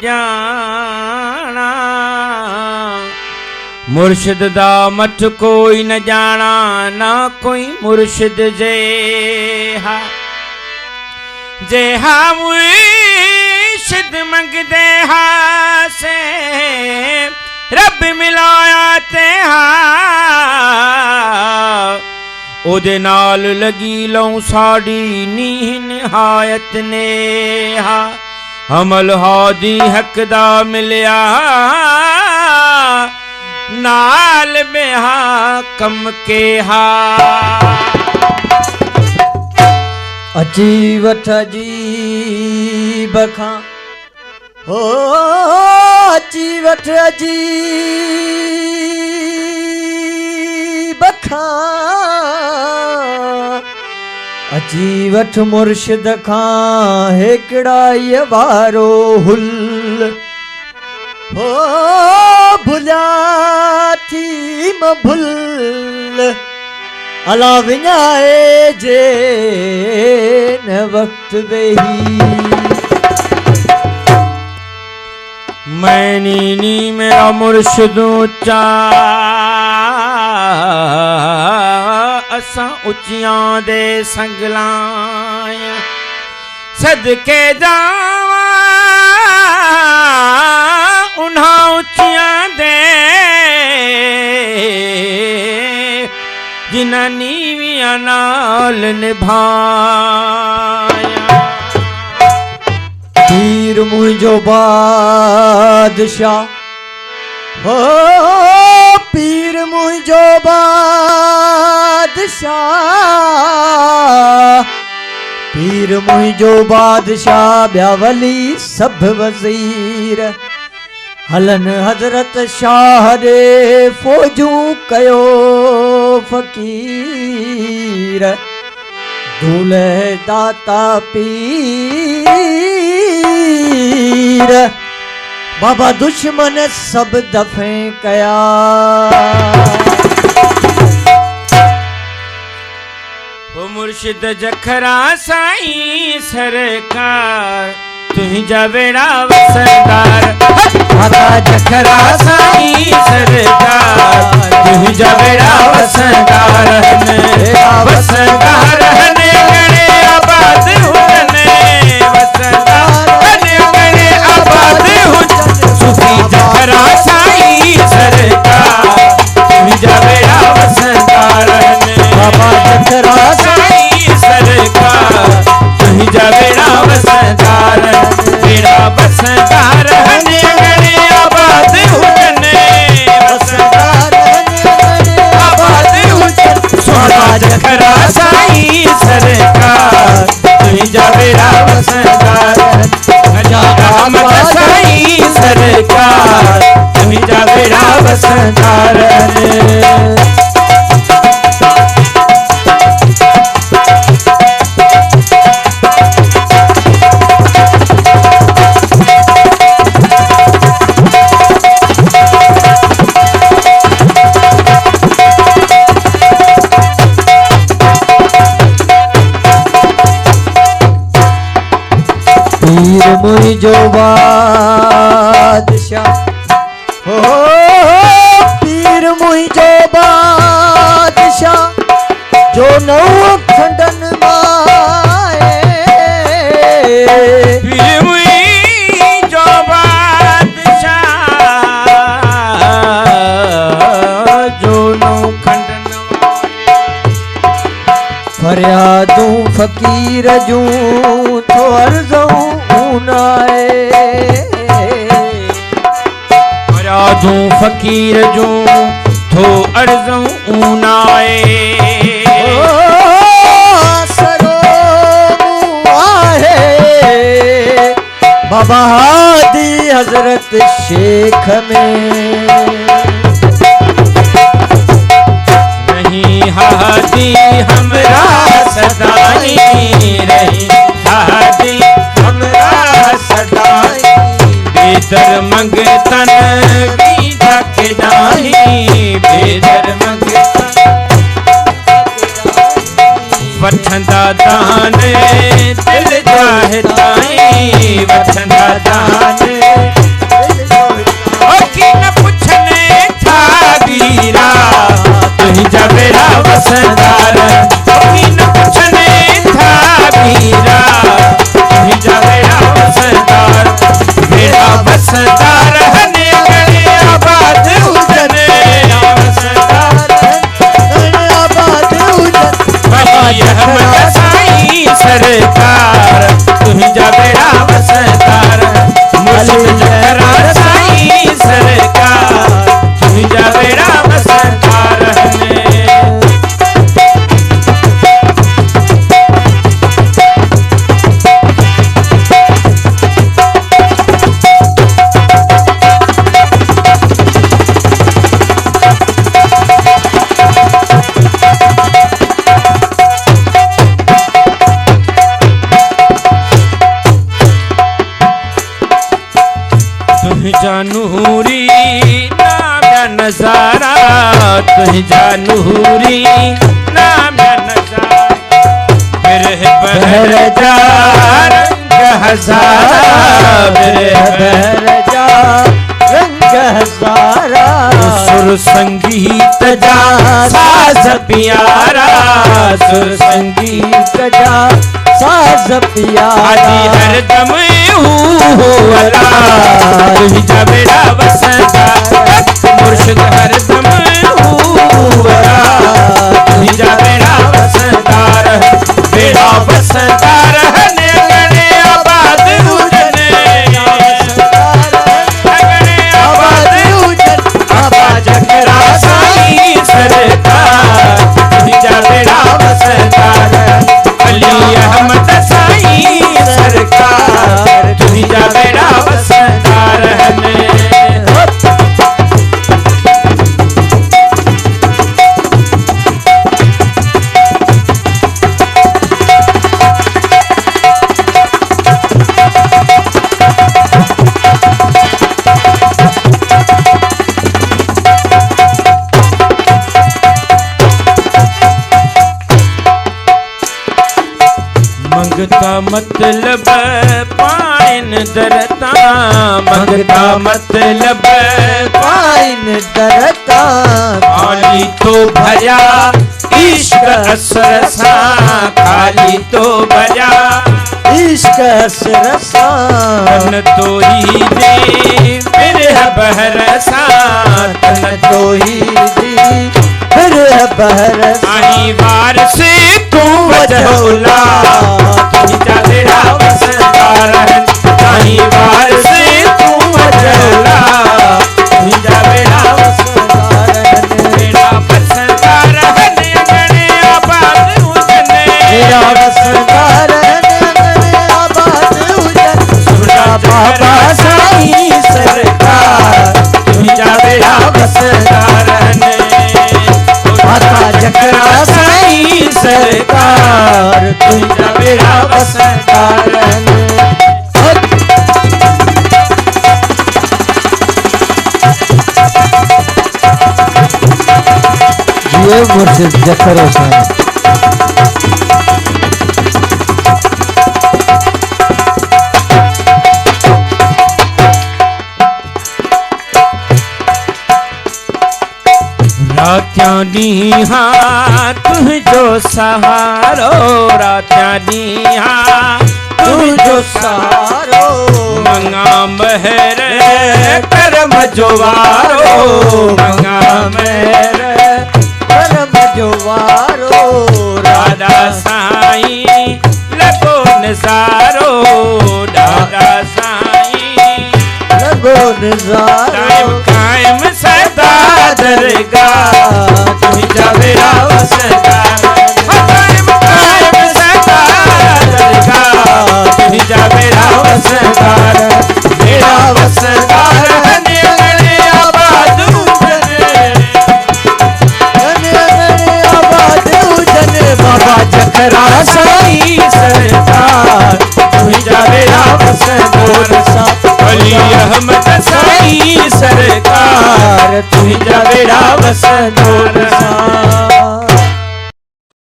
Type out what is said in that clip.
जाना, मुर्शिद दा मठ कोई न जाना, ना कोई मुर्शिद जेहा जेहा मुर्शिद मंगदे हा से रब मिलाया ते हा, ओदे नाल लगी लऊं साड़ी नीह निहायत नेहा, अमल हादी हक दा मिलिया नाल बेहा कम के हा। अजीवठ अजीब खां हो अजीवठ अजीब खां, अजीवठ मुर्शिद खां हेकड़ा ये वारो हुल हो भुला थी म भुल अला विञाए जे न वक्त वेही, मैनी नी मेरा मुर्शिद ऊंचा असां उच्चियां दे संगलाया, सदके जावां उन्हां उच्चियां दे जिन्हां नीवियां नाल निभाया। पीर मुझो बादशाह हो पीर मुझो बादशाह, पीर मुझो बादशाह ब्या वली सब वज़ीर, हलन हजरत शाह दे फौजूं कयो फ़कीर, दूल्हे दाता पीर, बाबा दुश्मन सब दफे कया। ओ मुर्शिद जखरा साईं सरकार तुहिंजा बेड़ा वसंदार, माता जखरा साईं सरकार तुहिंजा बेड़ा वसंदार, वसंदार हने गणे आबाद हुजने, वसंदार हने गणे आबाद हुजने, सुफी जखरा साईं सरकार तुहिंजा बेड़ा वसंदार, बाबा जखरा साईं सरकार तुहिंजा बेड़ा वसंदार, बेड़ा वसंदार हने गणे आबाद हुजने, वसंदार हने आबाद हुजने, सोना जखरा साईं सरकार तुहिंजा बेड़ा वसंदार, रामत साईं सरकार तुहिंजा बेड़ा वसंदार। पीर मुझो बादशाह हो पीर मुझो बादशाह जो नौ खंडन माए, पीर मुझो बादशाह जो नौ खंडन फरियादूं फकीर जूं तो अर्ज़ूं ऊनाए, फरियादूं फकीर जूं तो अर्ज़ूं ऊनाए, बाबा हादी हजरत शेख में रही हादी हमरा सदाई, रही हादी हमरा सदाई, बेदर मंगतन की धक नाही, बेदर मंगतन वठंदा दान दिल चाहे ताई, वठंदा दान वसदार कोई न पूछने था मीरा तुझा बेड़ा वसदार बेड़ा वसदार हने गणे आबाद उजने वसदार गणे आबाद उजन वही अहमद साई सरकार तुझा बेड़ा वसदार मुर्शिद जकरा साई सरकार तुझा बेड़ा वसदार हने जानूरी नाम नजारा तुझा नूरी नाम नजारा बिरह बहर जा रंग हजारा बिरह बहर जा रंग हजारा सुर संगीत जा साज प्यारा सुर संगीत जा साज प्यारा आदि हरदम हुआ तुझा बेड़ा वसदार मुर्शिद हरदम हुआ तुझा बेड़ा वसदार बेड़ा वसदार हने गणे आबाद उजने गणे आबाद उजन बाबा जकरा साई सरकार तुझा बेड़ा वसदार अली अहमद साई सरकार तुझा बेड़ा वसदार हने मंगता मतलब पाइन दरता मंगता मतलब पाइन दरता खाली तो भया इश्क असरसा खाली तो भया इश्क असरसा तन तो ही दे बिरह बहरसा तन तो ही दी बिरह बहरसा आई वार से तू वजहुला तुझा बेड़ा वसदार आई वार से तू वजहुला तुझा बेड़ा वसदार बेड़ा वसदार हने गणे आबाद उजने बेड़ा वसदार हने आबाद उजन सुना बाबा साई सरकार तुझा बेड़ा वसदार हने माता जकरा साई सरकार तुझा बेड़ा वसदार हने ये मुर्शिद जकरा साई रात्यानी हाँ तुझो सहारो रात्यानी हाँ तुझो सहारो मंगा महर करम जोवारो मंगा महर करम जोवारो दादा साई लगो नजारो दादा साई लगो नजारो कायम सदा दरगाह तुझा बेड़ा वसदार कायम सदा दरगाह तुझा बेड़ा वसदार बेड़ा वसदार हने गणे आबाद उजने आबाद उजन बाबा जकरा साई सरकार तुझा बेड़ा वसदार अली अहमद साई सरकार तुझा बेड़ा वसदार